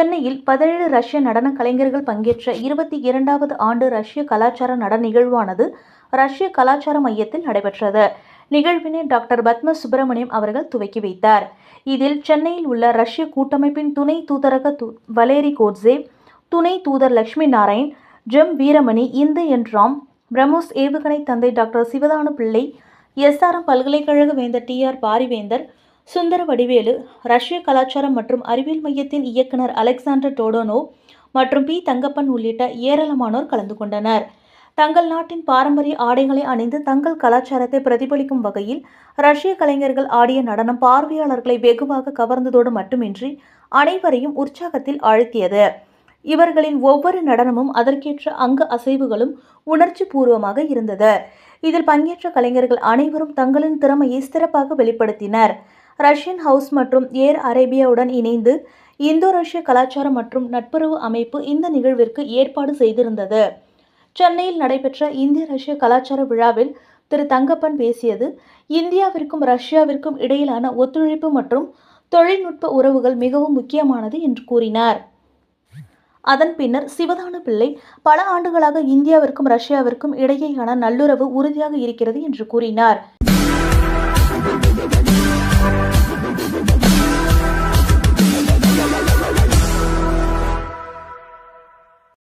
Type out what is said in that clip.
சென்னையில் 17 ரஷ்ய நடன கலைஞர்கள் பங்கேற்ற 22வது ஆண்டு ரஷ்ய கலாச்சார நடன நிகழ்வானது ரஷ்ய கலாச்சார மையத்தில் நடைபெற்றது. நிகழ்வினை டாக்டர் பத்ம சுப்பிரமணியம் அவர்கள் துவக்கி வைத்தார். இதில் சென்னையில் உள்ள ரஷ்ய கூட்டமைப்பின் துணை தூதரக வலேரி கோட்சேவ், துணை தூதர் லட்சுமி நாராயண், ஜெம் வீரமணி, இந்து என் ராம், பிரம்மோஸ் ஏவுகணை தந்தை டாக்டர் சிவதானு பிள்ளை, எஸ்ஆர்எம் பல்கலைக்கழக வேந்தர் TR பாரிவேந்தர், சுந்தர வடிவேலு, ரஷ்ய கலாச்சாரம் மற்றும் அறிவியல் மையத்தின் இயக்குனர் அலெக்சாண்டர் டோடோனோவ் மற்றும் பி. தங்கப்பன் உள்ளிட்ட ஏராளமானோர் கலந்து கொண்டனர். தங்கள் நாட்டின் பாரம்பரிய ஆடைகளை அணிந்து தங்கள் கலாச்சாரத்தை பிரதிபலிக்கும் வகையில் ரஷ்ய கலைஞர்கள் ஆடிய நடனம் பார்வையாளர்களை வெகுவாக கவர்ந்ததோடு மட்டுமின்றி அனைவரையும் உற்சாகத்தில் ஆழ்த்தியது. இவர்களின் ஒவ்வொரு நடனமும் அதற்கேற்ற அங்க அசைவுகளும் உணர்ச்சி பூர்வமாக இருந்தது. இதில் பங்கேற்ற கலைஞர்கள் அனைவரும் தங்களின் திறமையை சிறப்பாக வெளிப்படுத்தினர். ரஷ்யன் ஹவுஸ் மற்றும் ஏர் அரேபியாவுடன் இணைந்து இந்தோ ரஷ்ய கலாச்சாரம் மற்றும் நட்புறவு அமைப்பு இந்த நிகழ்விற்கு ஏற்பாடு செய்திருந்தது. சென்னையில் நடைபெற்ற இந்திய ரஷ்ய கலாச்சார விழாவில் திரு. தங்கப்பன் பேசியது, இந்தியாவிற்கும் ரஷ்யாவிற்கும் இடையிலான ஒத்துழைப்பு மற்றும் தொழில்நுட்ப உறவுகள் மிகவும் முக்கியமானது என்று கூறினார். அதன் பின்னர் சிவதானு பிள்ளை, பல ஆண்டுகளாக இந்தியாவிற்கும் ரஷ்யாவிற்கும் இடையேயான நல்லுறவு உறுதியாக இருக்கிறது என்று கூறினார்.